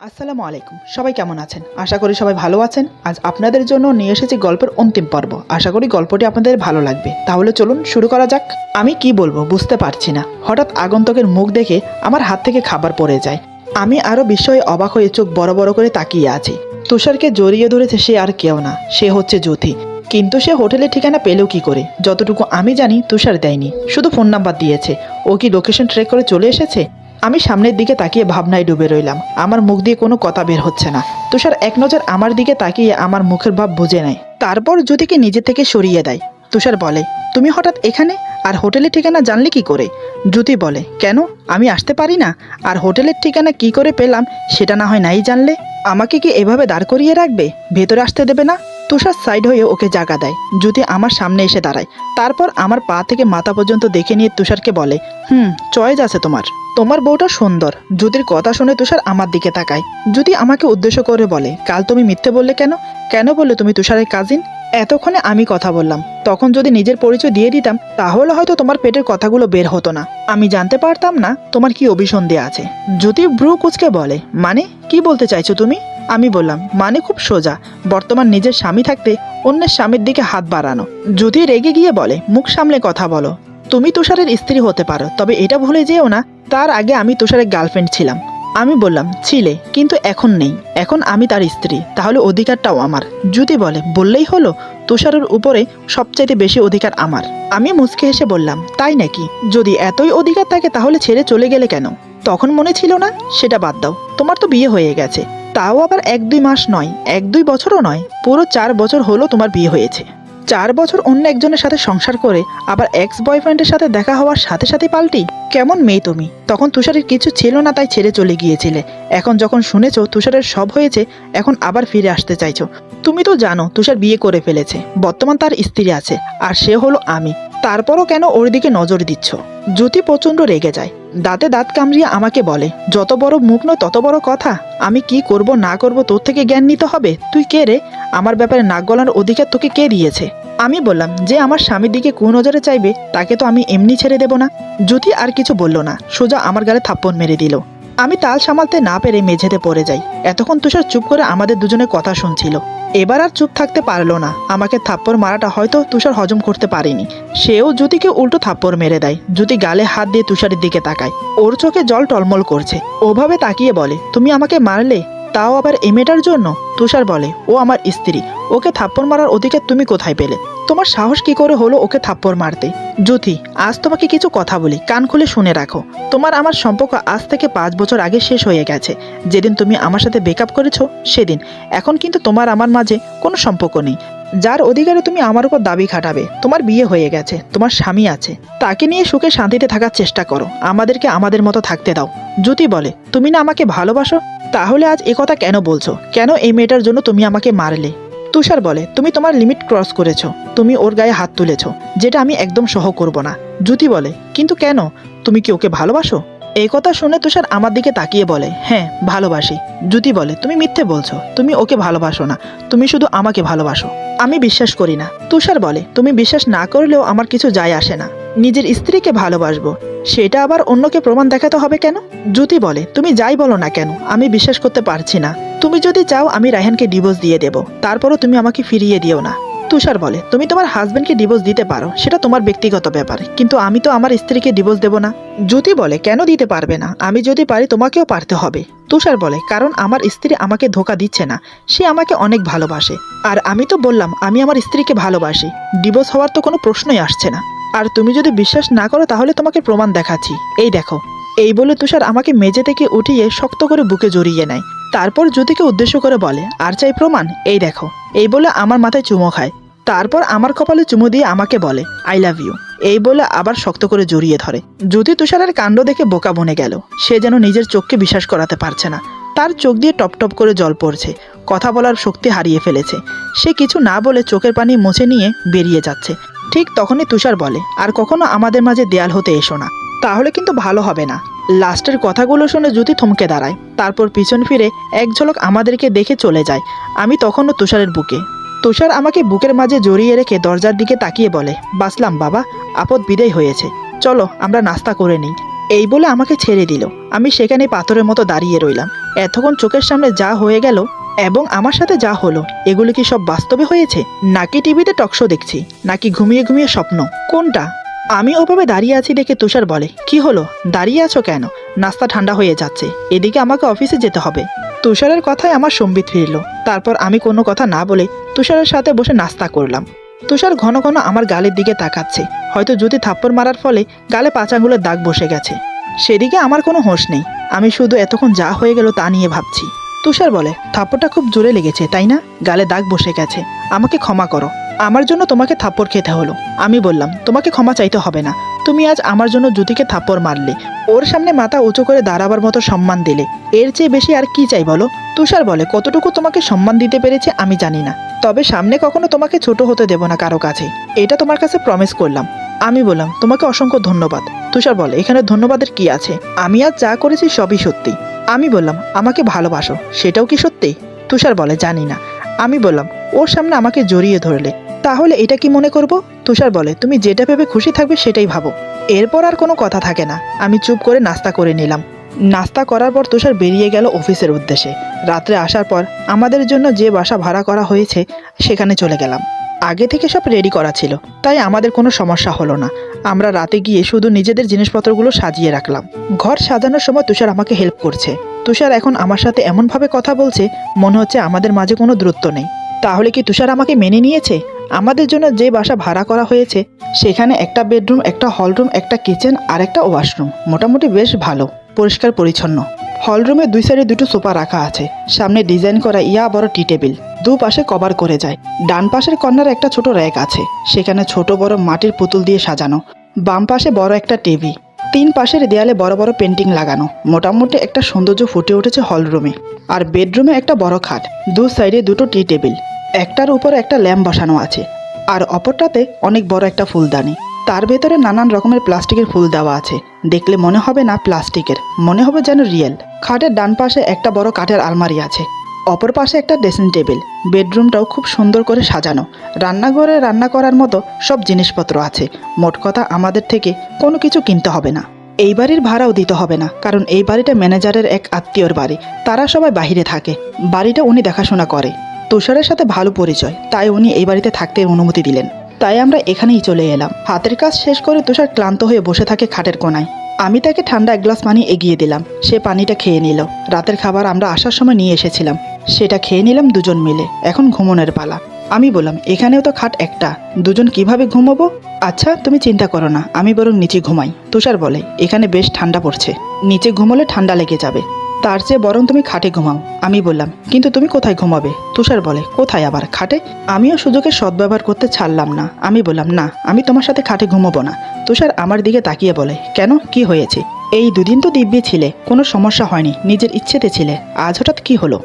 আসসালামু আলাইকুম। সবাই কেমন আছেন? আশা করি সবাই ভালো আছেন। আজ আপনাদের জন্য নিয়ে এসেছি গল্পের অন্তিম পর্ব। আশা করি গল্পটি আপনাদের ভালো লাগবে। তাহলে চলুন শুরু করা যাক। আমি কি বলবো বুঝতে পারছি না। হঠাৎ আগন্তুকের মুখ দেখে আমার হাত থেকে খাবার পড়ে যায়। আমি আরও বিস্ময়ে অবাক হয়ে চোখ বড় বড় করে তাকিয়ে আছি। তুষারকে জড়িয়ে ধরেছে সে আর কেউ না, সে হচ্ছে জ্যোতি। কিন্তু সে হোটেলের ঠিকানা পেলেও কি করে? যতটুকু আমি জানি তুষার দেয়নি, শুধু ফোন নাম্বার দিয়েছে। ও কি লোকেশন ট্র্যাক করে চলে এসেছে? আমি সামনের দিকে তাকিয়ে ভাবনায় ডুবে রইলাম। আমার মুখ দিয়ে কোনো কথা বের হচ্ছে না। তুষার এক নজর আমার দিকে তাকিয়ে আমার মুখের ভাব বুঝে নেয়, তারপর জ্যোতিকে নিজে থেকে সরিয়ে দেয়। তুষার বলে, তুমি হঠাৎ এখানে? আর হোটেলের ঠিকানা জানলে কি করে? জ্যোতি বলে, কেন আমি আসতে পারি না? আর হোটেলের ঠিকানা কি করে পেলাম সেটা না হয় নাই জানলে? আমাকে কি এভাবে দাঁড় করিয়ে রাখবে? ভেতরে আসতে দেবে না? তুষার সাইড হয়ে ওকে জাগা দেয়। জ্যোতি আমার সামনে এসে দাঁড়ায়। তারপর আমার পা থেকে মাথা পর্যন্ত দেখে নিয়ে তুষারকে বলে, চয়েস আছে তোমার বউটা সুন্দর। জ্যোতির কথা শুনে তুষার আমার দিকে তাকায়। জ্যোতি আমাকে উদ্দেশ্য করে বলে, কাল তুমি মিথ্যে বললে কেন? কেন বললে তুমি তুষারের কাজিন? এতক্ষণে আমি কথা বললাম, তখন যদি নিজের পরিচয় দিয়ে দিতাম তাহলে হয়তো তোমার পেটের কথাগুলো বের হতো না। আমি জানতে পারতাম না তোমার কি অভিসন্ধি আছে। জ্যোতি ভ্রু কুচকে বলে, মানে কি বলতে চাইছো তুমি? আমি বললাম, মানে খুব সোজা, বর্তমান নিজের স্বামী থাকতে অন্যের স্বামীর দিকে হাত বাড়ানো। জ্যোতি রেগে গিয়ে বলে, মুখ সামলে কথা বলো। তুমি তুষারের স্ত্রী হতে পারো, তবে এটা ভুলে যেও না তার আগে আমি তুষারের গার্লফ্রেন্ড ছিলাম। আমি বললাম, ছিলে, কিন্তু এখন নেই। এখন আমি তার স্ত্রী, তাহলে অধিকারটাও আমার। জ্যোতি বলে, বললেই হলো, তুষারের উপরে সবচাইতে বেশি অধিকার আমার। আমি মুচকে হেসে বললাম, তাই নাকি? যদি এতই অধিকার থাকে তাহলে ছেড়ে চলে গেলে কেন? তখন মনে ছিল না? সেটা বাদ দাও, তোমার তো বিয়ে হয়ে গেছে। তাও আবার 1-2 মাস নয়, 1-2 বছরও নয়, পুরো 4 বছর হলো তোমার বিয়ে হয়েছে। 4 বছর অন্য একজনের সাথে সংসার করে আবার এক্স বয়ফ্রেন্ডের সাথে দেখা হওয়ার সাথে সাথে পাল্টি? কেমন মেয়ে তুমি? তখন তুষারের কিছু ছিল না তাই ছেড়ে চলে গিয়েছিলে। এখন যখন শুনেছো তুষারের সব হয়েছে, এখন আবার ফিরে আসতে চাইছো। তুমি তো জানো তুষার বিয়ে করে ফেলেছে, বর্তমান তার স্ত্রী আছে, আর সে হলো আমি। তারপরও কেন ওর দিকে নজর দিচ্ছ? জ্যোতি প্রচণ্ড রেগে যায়। দাঁতে দাঁত কামড়িয়ে আমাকে বলে, যত বড় মুখ নয় তত বড় কথা। আমি কি করব না করব তোর থেকে জ্ঞান নিতে হবে? তুই কে রে? আমার ব্যাপারে নাক গলানোর অধিকার তোকে কে দিয়েছে? আমি বললাম, যে আমার স্বামীর দিকে কুনজরে চাইবে তাকে তো আমি এমনি ছেড়ে দেব না। জ্যোতি আর কিছু বলল না, সোজা আমার গালে থাপ্পড় মেরে দিল। আমি তাল সামালতে না পেরে মেঝেতে পড়ে যাই। এতক্ষণ তুষার চুপ করে আমাদের দুজনের কথা শুনছিল। এবার আর চুপ থাকতে পারলো না। আমাকে থাপ্পড় মারাটা হয়তো তুষার হজম করতে পারেনি। সেও জ্যোতিকে উল্টো থাপ্পড় মেরে দেয়। জ্যোতি গালে হাত দিয়ে তুষারের দিকে তাকায়। ওর চোখে জল টলমল করছে। ওভাবে তাকিয়ে বলে, তুমি আমাকে মারলে, তাও আবার এই মেয়েটার জন্য? তুষার বলে, ও আমার স্ত্রী, ওকে থাপ্পড় মারার অধিকার তুমি কোথায় পেলে? তোমার সাহস কি করে হলো ওকে থাপ্পড় মারতে? জ্যোতি, আজ তোমাকে কিছু কথা বলি, কান খুলে শুনে রাখো। তোমার আমার সম্পর্ক আজ থেকে 5 বছর আগে শেষ হয়ে গেছে। যেদিন তুমি আমার সাথে ব্রেকআপ করেছো সেদিন। এখন কিন্তু তোমার আমার মাঝে কোনো সম্পর্ক নেই। যার অধিকারে তুমি আমার উপর দাবি খাটাবে, তোমার বিয়ে হয়ে গেছে, তোমার স্বামী আছে, তাকে নিয়ে সুখে শান্তিতে থাকার চেষ্টা করো। আমাদেরকে আমাদের মতো থাকতে দাও। জ্যোতি বলে, তুমি না আমাকে ভালোবাসো? তাহলে আজ কথা কেন বলছো? কেন এই মেয়েটার জন্য তুমি আমাকে মারলে? তুষার বলে, তুমি তোমার লিমিট ক্রস করেছো। তুমি ওর গায়ে হাত তুলেছো, যেটা আমি একদম সহ করব না। জ্যোতি বলে, কিন্তু কেন? তুমি কি ওকে ভালোবাসো? এই কথা শুনে তুষার আমার দিকে তাকিয়ে বলে, হ্যাঁ ভালোবাসি। জ্যোতি বলে, তুমি মিথ্যে বলছো, তুমি ওকে ভালোবাসো না, তুমি শুধু আমাকে ভালোবাসো। আমি বিশ্বাস করি না। তুষার বলে, তুমি বিশ্বাস না করলেও আমার কিছু যায় আসে না। নিজের স্ত্রীকে ভালোবাসবো, সেটা আবার অন্যকে প্রমাণ দেখাতে হবে কেন? জ্যোতি বলে, তুমি যাই বলো না কেন আমি বিশ্বাস করতে পারছি না। তুমি যদি চাও আমি রায়হানকে ডিভোর্স দিয়ে দেব, তারপরও তুমি আমাকে ফিরিয়ে দিও না। তুষার বলে, তুমি তোমার হাজবেন্ডকে ডিভোর্স দিতে পারো, সেটা তোমার ব্যক্তিগত ব্যাপার, কিন্তু আমি তো আমার স্ত্রীকে ডিভোর্স দেব না। জ্যোতি বলে, কেন দিতে পারবে না? আমি যদি পারি তোমাকেও পারতে হবে। তুষার বলে, কারণ আমার স্ত্রী আমাকে ধোঁকা দিচ্ছে না, সে আমাকে অনেক ভালোবাসে। আর আমি তো বললাম আমি আমার স্ত্রীকে ভালোবাসি, ডিভোর্স হওয়ার তো কোনো প্রশ্নই আসছে না। আর তুমি যদি বিশ্বাস না করো তাহলে তোমাকে প্রমাণ দেখাচ্ছি, এই দেখো। এই বলে তুষার আমাকে মেঝে থেকে উঠিয়ে শক্ত করে বুকে জড়িয়ে নেয়। তারপর জ্যোতিকে উদ্দেশ্য করে বলে, আর চাই প্রমাণ? এই দেখো। এই বলে আমার মাথায় চুমো খায়। তারপর আমার কপালে চুমো দিয়ে আমাকে বলে, আই লাভ ইউ। এই বলে আবার শক্ত করে জড়িয়ে ধরে। জ্যোতি তুষারের কাণ্ড দেখে বোকা বনে গেল। সে যেন নিজের চোখকে বিশ্বাস করাতে পারছে না। তার চোখ দিয়ে টপ টপ করে জল পড়ছে। কথা বলার শক্তি হারিয়ে ফেলেছে। সে কিছু না বলে চোখের পানি মুছে নিয়ে বেরিয়ে যাচ্ছে। ঠিক তখনই তুষার বলে, আর কখনো আমাদের মাঝে দেয়াল হতে এসো না, তাহলে কিন্তু ভালো হবে না। লাস্টের কথাগুলো শুনে জ্যোতি থমকে দাঁড়ায়। তারপর পিছন ফিরে এক ঝলক আমাদেরকে দেখে চলে যায়। আমি তখনও তুষারের বুকে। তুষার আমাকে বুকের মাঝে জড়িয়ে রেখে দরজার দিকে তাকিয়ে বলে, বাসলাম বাবা, আপদ বিদায় হয়েছে, চলো আমরা নাস্তা করে নিই। এই বলে আমাকে ছেড়ে দিল। আমি সেখানে পাথরের মতো দাঁড়িয়ে রইলাম। এতক্ষণ চোখের সামনে যা হয়ে গেল এবং আমার সাথে যা হলো, এগুলো কি সব বাস্তবে হয়েছে, নাকি টিভিতে টকশো দেখছি, নাকি ঘুমিয়ে ঘুমিয়ে স্বপ্ন, কোনটা? আমি ওভাবে দাঁড়িয়ে আছি দেখে তুষার বলে, কি হলো, দাঁড়িয়ে আছো কেন? নাস্তা ঠান্ডা হয়ে যাচ্ছে, এদিকে আমাকে অফিসে যেতে হবে। তুষারের কথায় আমার সম্বিত ফিরল। তারপর আমি কোনো কথা না বলে তুষারের সাথে বসে নাস্তা করলাম। তুষার ঘন ঘন আমার গালের দিকে তাকাচ্ছে, হয়তো জুতি থাপ্পড় মারার ফলে গালে 5 আঙুলের দাগ বসে গেছে। সেদিকে আমার কোনো হোশ নেই, আমি শুধু এতক্ষণ যা হয়ে গেল তা নিয়ে ভাবছি। তুষার বলে, থাপ্পড়টা খুব জোরে লেগেছে তাই না? গালে দাগ বসে গেছে, আমাকে ক্ষমা করো, আমার জন্য তোমাকে থাপ্পড় খেতে হলো। আমি বললাম, তোমাকে ক্ষমা চাইতে হবে না, তুমি আজ আমার জন্য জ্যোতিকে থাপ্পড় মারলে, ওর সামনে মাথা উঁচু করে দাঁড়াবার মতো সম্মান দিলে, এর চেয়ে বেশি আর কি চাই বলো? তুষার বলে, কতটুকু তোমাকে সম্মান দিতে পেরেছে আমি জানি না, তবে সামনে কখনো তোমাকে ছোট হতে দেব না কারো কাছে, এটা তোমার কাছে প্রমিস করলাম। আমি বললাম, তোমাকে অসংখ্য ধন্যবাদ। তুষার বলে, এখানে ধন্যবাদের কি আছে, আমি আজ যা করেছি সবই সত্যি। আমি বললাম, আমাকে ভালোবাসো সেটাও কি সত্যি? তুষার বলে, জানি না। আমি বললাম, ওর সামনে আমাকে জড়িয়ে ধরলে, তাহলে এটা কি মনে করব? তুষার বলে, তুমি যেটা ভেবে খুশি থাকবে সেটাই ভাবো। এরপর আর কোনো কথা থাকে না, আমি চুপ করে নাস্তা করে নিলাম। নাস্তা করার পর তুষার বেরিয়ে গেল অফিসের উদ্দেশ্যে। রাত্রে আসার পর আমাদের জন্য যে বাসা ভাড়া করা হয়েছে সেখানে চলে গেলাম। আগে থেকে সব রেডি করা ছিল, তাই আমাদের কোনো সমস্যা হলো না। আমরা রাতে গিয়ে শুধু নিজেদের জিনিসপত্রগুলো সাজিয়ে রাখলাম। ঘর সাজানোর সময় তুষার আমাকে হেল্প করছে। তুষার এখন আমার সাথে এমনভাবে কথা বলছে মনে হচ্ছে আমাদের মাঝে কোনো দূরত্ব নেই। তাহলে কি তুষার আমাকে মেনে নিয়েছে? আমাদের জন্য যে বাসা ভাড়া করা হয়েছে সেখানে একটা বেডরুম, একটা হলরুম, একটা কিচেন আর একটা ওয়াশরুম, মোটামুটি বেশ ভালো, পরিষ্কার পরিচ্ছন্ন। হলরুমে 2 সাইডে 2টো সোফা রাখা আছে, সামনে ডিজাইন করা ইয়া বড় টি টেবিল, দুপাশে কভার করে যায়। ডান পাশের কর্নারে একটা ছোট র্যাক আছে, সেখানে ছোট বড় মাটির পুতুল দিয়ে সাজানো। বাম পাশে বড় একটা টিভি, 3 পাশের দেয়ালে বড় বড় পেন্টিং লাগানো। মোটামুটি একটা সৌন্দর্য ফুটে উঠেছে হলরুমে। আর বেডরুমে একটা বড় খাট, 2 সাইডে 2টো টি টেবিল, একটার উপরে একটা ল্যাম্প বসানো আছে, আর অপরটাতে অনেক বড় একটা ফুলদানি। তার ভেতরে নানান রকমের প্লাস্টিকের ফুল দেওয়া আছে, দেখলে মনে হবে না প্লাস্টিকের, মনে হবে যেন রিয়েল। খাটের ডান পাশে একটা বড় কাঠের আলমারি আছে, অপর পাশে একটা ড্রেসিং টেবিল। বেডরুমটাও খুব সুন্দর করে সাজানো, রান্নাঘরে রান্না করার মতো সব জিনিসপত্র আছে। মোট কথা আমাদের থেকে কোনো কিছু কিনতে হবে না, এই বাড়ির ভাড়াও দিতে হবে না, কারণ এই বাড়িটা ম্যানেজারের এক আত্মীয়র বাড়ি, তারা সবাই বাইরে থাকে, বাড়িটা উনি দেখাশোনা করে। তুষারের সাথে ভালো পরিচয়, তাই উনি এই বাড়িতে থাকতে অনুমতি দিলেন। তাই আমরা এখানেই চলে এলাম। হাতের কাজ শেষ করে তুষার ক্লান্ত হয়ে বসে থাকে খাটের কোনায়। আমি তাকে ঠান্ডা 1 গ্লাস পানি এগিয়ে দিলাম, সে পানিটা খেয়ে নিল। রাতের খাবার আমরা আসার সময় নিয়ে এসেছিলাম, সেটা খেয়ে নিলাম দুজন মিলে। এখন ঘুমোনোর পালা। আমি বললাম, এখানেও তো খাট একটা, দুজন কিভাবে ঘুমোবো? আচ্ছা তুমি চিন্তা করো না, আমি বরং নিচে ঘুমাই। তুষার বলে, এখানে বেশ ঠান্ডা পড়ছে, নিচে ঘুমোলে ঠান্ডা লেগে যাবে, তার চেয়ে বরং তুমি খাটে ঘুমাও। আমি বললাম, কিন্তু তুমি কোথায় ঘুমাবে? তুষার বলে, কোথায় আবার, খাটে। আমিও সুযোগের সদ্ব্যবহার করতে ছাড়লাম না। আমি বললাম, না আমি তোমার সাথে খাটে ঘুমাবো না। তুষার আমার দিকে তাকিয়ে বলে, কেন, কি হয়েছে? এই 2 দিন তো দিব্যি ছিলে, কোনো সমস্যা হয়নি, নিজের ইচ্ছেতে ছিলে, আজ হঠাৎ কি হলো?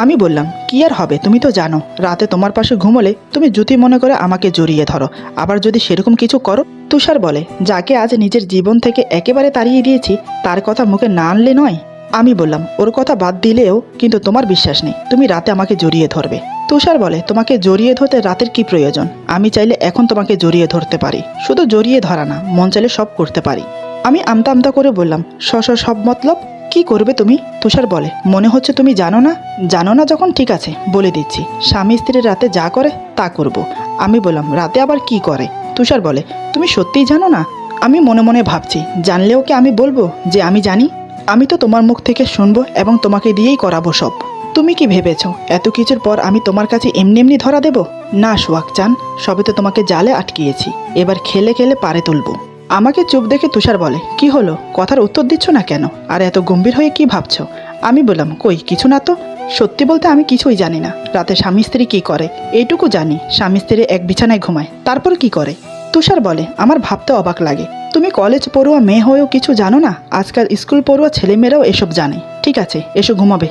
আমি বললাম, কি আর হবে, তুমি তো জানো রাতে তোমার পাশে ঘুমোলে তুমি জুতি মনে করে আমাকে জড়িয়ে ধরো, আবার যদি সেরকম কিছু করো। তুষার বলে, যাকে আজ নিজের জীবন থেকে একেবারে তাড়িয়ে দিয়েছি তার কথা মুখে না আনলে নয়। আমি বললাম, ওর কথা বাদ দিলেও কিন্তু তোমার বিশ্বাস নেই তুমি রাতে আমাকে জড়িয়ে ধরবে। তুষার বলে, তোমাকে জড়িয়ে ধরতে রাতের কি প্রয়োজন? আমি চাইলে এখন তোমাকে জড়িয়ে ধরতে পারি, শুধু জড়িয়ে ধরা না, মন চাইলে সব করতে পারি। আমি আমতা আমতা করে বললাম, সব মতলব কি করবে তুমি? তুষার বলে, মনে হচ্ছে তুমি জানো না। জানো না যখন ঠিক আছে বলে দিচ্ছি, স্বামী স্ত্রী রাতে যা করে তা করব। আমি বললাম, রাতে আবার কি করে? তুষার বলে, তুমি সত্যিই জানো না? আমি মনে মনে ভাবছি, জানলেও কি আমি বলবো যে আমি জানি? আমি তো তোমার মুখ থেকে শুনবো এবং তোমাকে দিয়েই করাবো সব। তুমি কি ভেবেছো এত কিছুর পর আমি তোমার কাছে এমনি এমনি ধরা দেব? না সোহাগ চান, সবে তো তোমাকে জালে আটকিয়েছি, এবার খেলে খেলে পারে তুলবো। আমাকে চুপ দেখে তুষার বলে, কি হলো, কথার উত্তর দিচ্ছ না কেন? আর এত গম্ভীর হয়ে কি ভাবছো? আমি বললাম, কই কিছু না তো। সত্যি বলতে আমি কিছুই জানি না, রাতে স্বামী স্ত্রী কি করে এইটুকু জানি, স্বামী স্ত্রী এক বিছানায় ঘুমায়, তারপর কি করে? তুষার বলে, আমার ভাবতে অবাক লাগে, তুমি কলেজ পড়ুয়া মেয়ে হয়েও কিছু জানো না? আজকাল স্কুল পড়ুয়া ছেলেমেয়েরাও এসব জানে। ঠিক আছে এসো ঘুমাবে।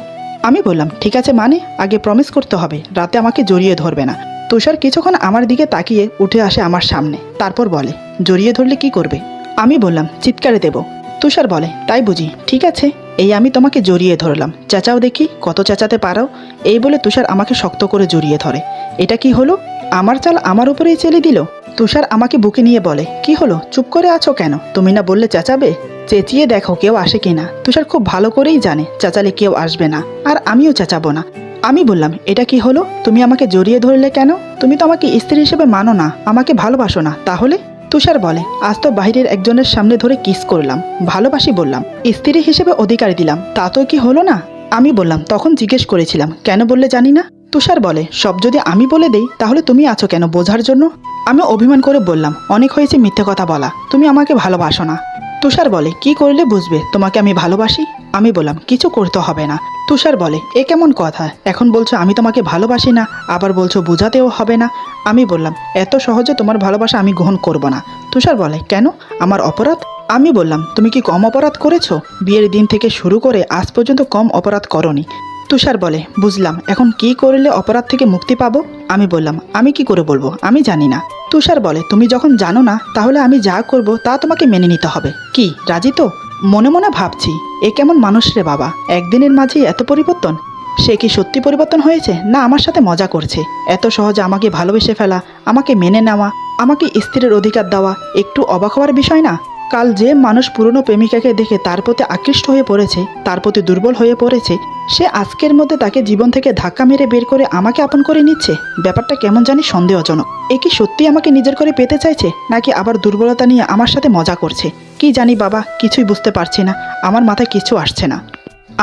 আমি বললাম, ঠিক আছে মানে, আগে প্রমিস করতে হবে রাতে আমাকে জড়িয়ে ধরবে না। তুষার কিছুক্ষণ আমার দিকে তাকিয়ে উঠে আসে আমার সামনে, তারপর বলে, জড়িয়ে ধরলে কি করবে? আমি বললাম, চিৎকারে দেব। তুষার বলে, তাই বুঝি, ঠিক আছে, এই আমি তোমাকে জড়িয়ে ধরলাম, চেঁচাও দেখি কত চেঁচাতে পারো। এই বলে তুষার আমাকে শক্ত করে জড়িয়ে ধরে। এটা কি হলো? আমার চাল আমার উপরেই চেলে দিল। তুষার আমাকে বুকে নিয়ে বলে, কি হলো, চুপ করে আছো কেন? তুমি না বললে চেঁচাবে? চেঁচিয়ে দেখো কেউ আসে কিনা। তুষার খুব ভালো করেই জানে চেঁচালে কেউ আসবে না, আর আমিও চেঁচাবো না। আমি বললাম, এটা কি হলো? তুমি আমাকে জড়িয়ে ধরলে কেন? তুমি তো আমাকে স্ত্রী হিসেবে মানো না, আমাকে ভালোবাসো না, তাহলে? তুষার বলে, আজ তো বাইরের একজনের সামনে ধরে কিস করলাম, ভালোবাসি বললাম, স্ত্রী হিসেবে অধিকার দিলাম, তা তো কি হলো না? আমি বললাম, তখন জিজ্ঞেস করেছিলাম কেন বললে জানি না। তুষার বলে, সব যদি আমি বলে দেই তাহলে তুমি আছো কেন বোঝার জন্য? আমি অভিমান করে বললাম, অনেক হয়েছে মিথ্যে কথা বলা, তুমি আমাকে ভালোবাসো না। তুষার বলে, কি করলে বুঝবে তোমাকে আমি ভালোবাসি? আমি বললাম, কিছু করতে হবে না। তুষার বলে, এ কেমন কথা? এখন বলছো আমি তোমাকে ভালোবাসি না, আবার বলছো বোঝাতেও হবে না। আমি বললাম, এত সহজে তোমার ভালোবাসা আমি গ্রহণ করব না। তুষার বলে, কেন? আমার অপরাধ? আমি বললাম, তুমি কি কম অপরাধ করেছো? বিয়ের দিন থেকে শুরু করে আজ পর্যন্ত কম অপরাধ করনি। তুষার বলে, বুঝলাম, এখন কি করলে অপরাধ থেকে মুক্তি পাবো? আমি বললাম, আমি কি করে বলবো, আমি জানি না। তুষার বলে, তুমি যখন জানো না তাহলে আমি যা করব তা তোমাকে মেনে নিতে হবে। কি, রাজি তো? মনে মনে ভাবছি, এ কেমন মানুষ রে বাবা, একদিনের মাঝেই এত পরিবর্তন। সে কি সত্যি পরিবর্তন হয়েছে, না আমার সাথে মজা করছে? এত সহজে আমাকে ভালোবেসে ফেলা, আমাকে মেনে নেওয়া, আমাকে স্ত্রীর অধিকার দেওয়া একটু অবাক হওয়ার বিষয় না? কাল যে মানুষ পুরনো প্রেমিকাকে দেখে তার প্রতি আকৃষ্ট হয়ে পড়েছে, তার প্রতি দুর্বল হয়ে পড়েছে, সে আজকের মধ্যে তাকে জীবন থেকে ধাক্কা মেরে বের করে আমাকে আপন করে নিচ্ছে। ব্যাপারটা কেমন জানি সন্দেহজনক। এ কি সত্যি আমাকে নিজের করে পেতে চাইছে, নাকি আবার দুর্বলতা নিয়ে আমার সাথে মজা করছে? কি জানি বাবা, কিছুই বুঝতে পারছি না, আমার মাথায় কিছু আসছে না।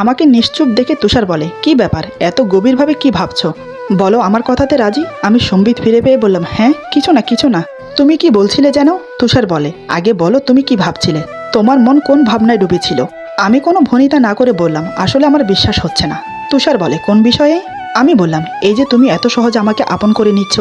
আমাকে নিশ্চুপ দেখে তুষার বলে, কি ব্যাপার, এত গভীরভাবে কি ভাবছো? বলো, আমার কথাতে রাজি? আমি সম্বিত ফিরে পেয়ে বললাম, হ্যাঁ, কিছু না কিছু না। তুমি কি বলছিলে যেন? তুষার বলে, আগে বলো তুমি কি ভাবছিলে, তোমার মন কোন ভাবনায় ডুবেছিল? আমি কোনো ভনিতা না করে বললাম, আসলে আমার বিশ্বাস হচ্ছে না। তুষার বলে, কোন বিষয়ে? আমি বললাম, এই যে তুমি এত সহজে আমাকে আপন করে নিচ্ছ,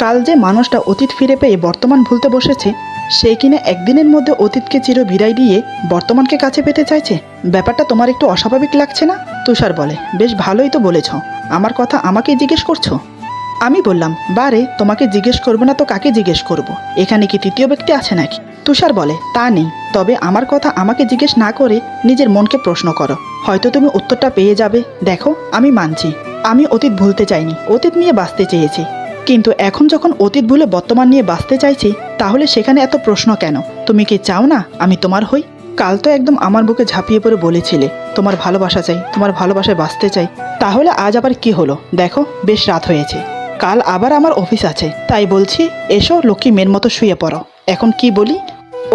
কাল যে মানুষটা অতীত ফিরে পেয়ে বর্তমান ভুলতে বসেছে, সে কিনা একদিনের মধ্যে অতীতকে চির বিদায় দিয়ে বর্তমানকে কাছে পেতে চাইছে। ব্যাপারটা তোমার একটু অস্বাভাবিক লাগছে না? তুষার বলে, বেশ ভালোই তো বলেছ, আমার কথা আমাকেই জিজ্ঞেস করছো? আমি বললাম, বারে, তোমাকে জিজ্ঞেস করবো না তো কাকে জিজ্ঞেস করব? এখানে কি তৃতীয় ব্যক্তি আছে নাকি? তুষার বলে, তা নেই, তবে আমার কথা আমাকে জিজ্ঞেস না করে নিজের মনকে প্রশ্ন করো, হয়তো তুমি উত্তরটা পেয়ে যাবে। দেখো, আমি মানছি, আমি অতীত ভুলতে চাইনি, অতীত নিয়ে বাঁচতে চেয়েছি, কিন্তু এখন যখন অতীত ভুলে বর্তমান নিয়ে বাঁচতে চাইছি, তাহলে সেখানে এত প্রশ্ন কেন? তুমি কি চাও না আমি তোমার হই? কাল তো একদম আমার বুকে ঝাঁপিয়ে পড়ে বলেছিলে, তোমার ভালোবাসা চাই, তোমার ভালোবাসায় বাঁচতে চাই। তাহলে আজ আবার কি হলো? দেখো, বেশ রাত হয়েছে, কাল আবার আমার অফিস আছে, তাই বলছি এসো লক্ষ্মী মেয়ের মতো শুয়ে পড়ো। এখন কি বলি?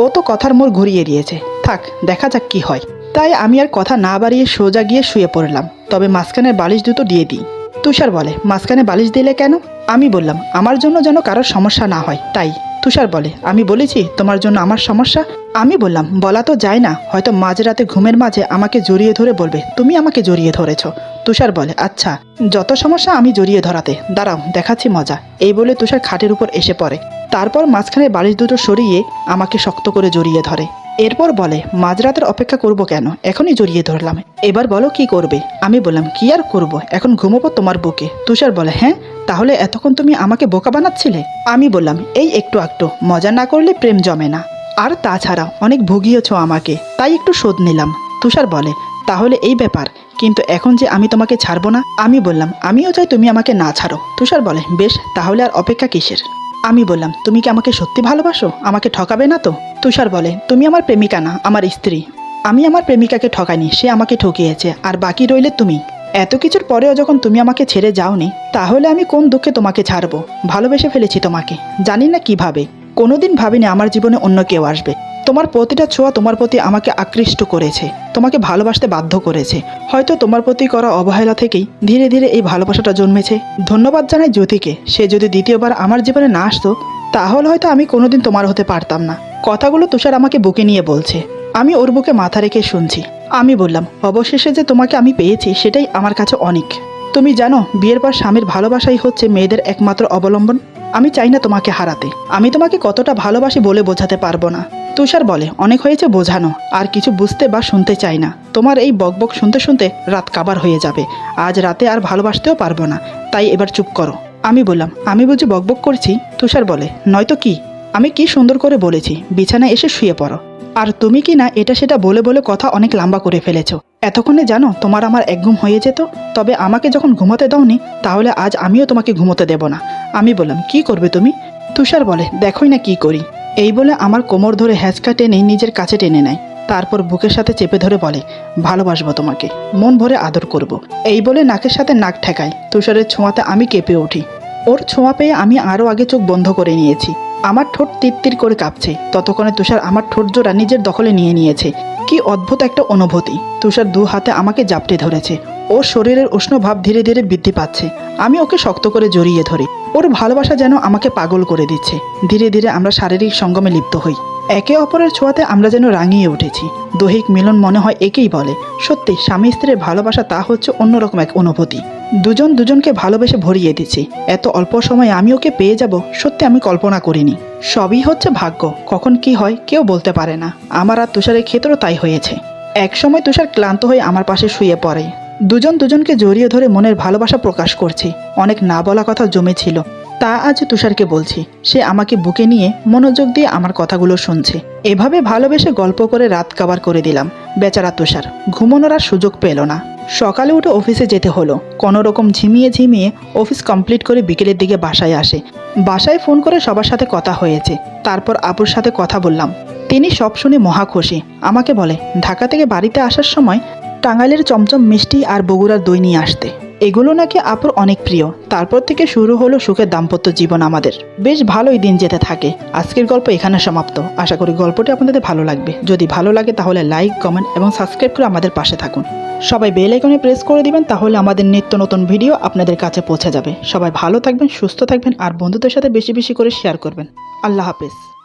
ও তো কথার মোড় ঘুরিয়ে দিয়েছে, থাক দেখা যাক কি হয়। তাই আমি আর কথা না বাড়িয়ে সোজা গিয়ে শুয়ে পড়লাম, তবে মাঝখানের বালিশ দুটো দিয়ে দিই। তুষার বলে, মাঝখানে বালিশ দিলে কেন? আমি বললাম, আমার জন্য যেন কারোর সমস্যা না হয় তাই। তুষার বলে, আমি বলেছি তোমার জন্য আমার সমস্যা? আমি বললাম, বলা তো যায় না, হয়তো মাঝরাতে ঘুমের মাঝে আমাকে জড়িয়ে ধরে বলবে তুমি আমাকে জড়িয়ে ধরেছ। তুষার বলে, আচ্ছা, যত সমস্যা আমি জড়িয়ে ধরাতে, দাঁড়াও দেখাচ্ছি মজা। এই বলে তুষার খাটের উপর এসে পড়ে, তারপর মাঝখানে বালিশ দুটো সরিয়ে আমাকে শক্ত করে জড়িয়ে ধরে। এরপর বলে, মাঝরাতের অপেক্ষা করব কেন, এখনই জড়িয়ে ধরলাম, এবার বলো কি করবে? আমি বললাম, কি আর করব, এখন ঘুমোবো তোমার বুকে। তুষার বলে, হ্যাঁ, তাহলে এতক্ষণ তুমি আমাকে বোকা বানাচ্ছিলে? আমি বললাম, এই একটু একটু মজা না করলে প্রেম জমে না, আর তাছাড়া অনেক ভুগিয়েছ আমাকে, তাই একটু শোধ নিলাম। তুষার বলে, তাহলে এই ব্যাপার, কিন্তু এখন যে আমি তোমাকে ছাড়বো না। আমি বললাম, আমিও চাই তুমি আমাকে না ছাড়ো। তুষার বলে, বেশ, তাহলে আর অপেক্ষা কিসের? আমি বললাম, তুমি কি আমাকে সত্যি ভালোবাসো, আমাকে ঠকাবে না তো? তুষার বলে, তুমি আমার প্রেমিকা না, আমার স্ত্রী। আমি আমার প্রেমিকাকে ঠকাইনি, সে আমাকে ঠকিয়েছে, আর বাকি রইলে তুমি। এত কিছুর পরেও যখন তুমি আমাকে ছেড়ে যাওনি, তাহলে আমি কোন দুঃখে তোমাকে ছাড়বো? ভালোবেসে ফেলেছি তোমাকে, জানি না কিভাবে। কোনোদিন ভাবিনি আমার জীবনে অন্য কেউ আসবে। তোমার প্রতিটা ছোঁয়া তোমার প্রতি আমাকে আকৃষ্ট করেছে, তোমাকে ভালোবাসতে বাধ্য করেছে। হয়তো তোমার প্রতি করা অবহেলা থেকেই ধীরে ধীরে এই ভালোবাসাটা জন্মেছে। ধন্যবাদ জানাই জ্যোতিকে, সে যদি দ্বিতীয়বার আমার জীবনে না আসতো, তাহলে হয়তো আমি কোনোদিন তোমার হতে পারতাম না। কথাগুলো তুষার আমাকে বুকে নিয়ে বলছে, আমি ওর বুকে মাথা রেখে শুনছি। আমি বললাম, অবশেষে যে তোমাকে আমি পেয়েছি সেটাই আমার কাছে অনেক। তুমি জানো, বিয়ের পর স্বামীর ভালোবাসাই হচ্ছে মেয়েদের একমাত্র অবলম্বন। আমি চাই না তোমাকে হারাতে, আমি তোমাকে কতটা ভালোবাসি বলে বোঝাতে পারবো না। তুষার বলে, অনেক হয়েছে বোঝানো, আর কিছু বুঝতে বা শুনতে চাই না। তোমার এই বকবক শুনতে শুনতে রাত কাবার হয়ে যাবে, আজ রাতে আর ভালোবাসতেও পারবো না, তাই এবার চুপ করো। আমি বললাম, আমি বুঝি বকবক করছি? তুষার বলে, নয়তো কি? আমি কি সুন্দর করে বলেছি, বিছানায় এসে শুয়ে পড়ো। আর তুমি কি না এটা সেটা বলে বলে কথা অনেক লম্বা করে ফেলেছো। এতক্ষণে জানো তোমার আমার একঘুম হয়ে যেত, তবে আমাকে যখন ঘুমোতে দাওনি, তাহলে আজ আমিও তোমাকে ঘুমোতে দেব না। আমি বললাম, কি করবে তুমি? তুষার বলে, দেখোই না কি করি। এই বলে আমার কোমর ধরে হ্যাঁচকা টেনে নিজের কাছে টেনে নেয়। তারপর বুকের সাথে চেপে ধরে বলে, ভালোবাসবো তোমাকে, মন ভরে আদর করব। এই বলে নাকের সাথে নাক ঠেকায়। তুষারের ছোঁয়াতে আমি কেঁপে উঠি। ওর ছোঁয়া পেয়ে আমি আরও আগে চোখ বন্ধ করে নিয়েছি। আমার ঠোঁট তিরতির করে কাঁপছে। ততক্ষণে তুষার আমার ঠোঁট জোড়া নিজের দখলে নিয়ে নিয়েছে। কি অদ্ভুত একটা অনুভূতি। তুষার দু হাতে আমাকে জাপটে ধরেছে। ওর শরীরের উষ্ণ ভাব ধীরে ধীরে বৃদ্ধি পাচ্ছে। আমি ওকে শক্ত করে জড়িয়ে ধরি। ওর ভালোবাসা যেন আমাকে পাগল করে দিচ্ছে। ধীরে ধীরে আমরা শারীরিক সঙ্গমে লিপ্ত হই। একে অপরের ছোঁয়াতে আমরা যেন রাঙিয়ে উঠেছি। দৈহিক মিলন মনে হয় একেই বলে। সত্যি স্বামী স্ত্রীর ভালোবাসা তা হচ্ছে অন্যরকম এক অনুভূতি। দুজন দুজনকে ভালোবেসে ভরিয়ে দিচ্ছি। এত অল্প সময়ে আমি ওকে পেয়ে যাব, সত্যি আমি কল্পনা করিনি। সবই হচ্ছে ভাগ্য। কখন কি হয় কেউ বলতে পারে না। আমার আর তুষারের ক্ষেত্রেও তাই হয়েছে। এক সময় তুষার ক্লান্ত হয়ে আমার পাশে শুয়ে পড়ে। দুজন দুজনকে জড়িয়ে ধরে মনের ভালোবাসা প্রকাশ করছি। অনেক না বলা কথা জমেছিল, তা আজ তুষারকে বলছি। সে আমাকে বুকে নিয়ে মনোযোগ দিয়ে আমার কথাগুলো শুনছে। এভাবে ভালোবেসে গল্প করে রাত কাবার করে দিলাম। বেচারা তুষার ঘুমানোর আর সুযোগ পেল না। সকালে উঠে অফিসে যেতে হলো। কোনো রকম ঝিমিয়ে ঝিমিয়ে অফিস কমপ্লিট করে বিকেলের দিকে বাসায় আসে। বাসায় ফোন করে সবার সাথে কথা হয়েছে। তারপর আপুর সাথে কথা বললাম। তিনি সব শুনে মহা খুশি। আমাকে বলে ঢাকা থেকে বাড়িতে আসার সময় টাঙ্গাইলের চমচম মিষ্টি আর বগুড়ার দই নিয়ে আসতে। এগুলো নাকি আপুর অনেক প্রিয়। তারপর থেকে শুরু হলো সুখের দাম্পত্য জীবন আমাদের। বেশ ভালোই দিন যেতে থাকে। আজকের গল্প এখানে সমাপ্ত। আশা করি গল্পটি আপনাদের ভালো লাগবে। যদি ভালো লাগে তাহলে লাইক, কমেন্ট এবং সাবস্ক্রাইব করে আমাদের পাশে থাকুন। সবাই বেল আইকনে প্রেস করে দিবেন, তাহলে আমাদের নিত্য নতুন ভিডিও আপনাদের কাছে পৌঁছে যাবে। সবাই ভালো থাকবেন, সুস্থ থাকবেন আর বন্ধুদের সাথে বেশি বেশি করে শেয়ার করবেন। আল্লাহ হাফেজ।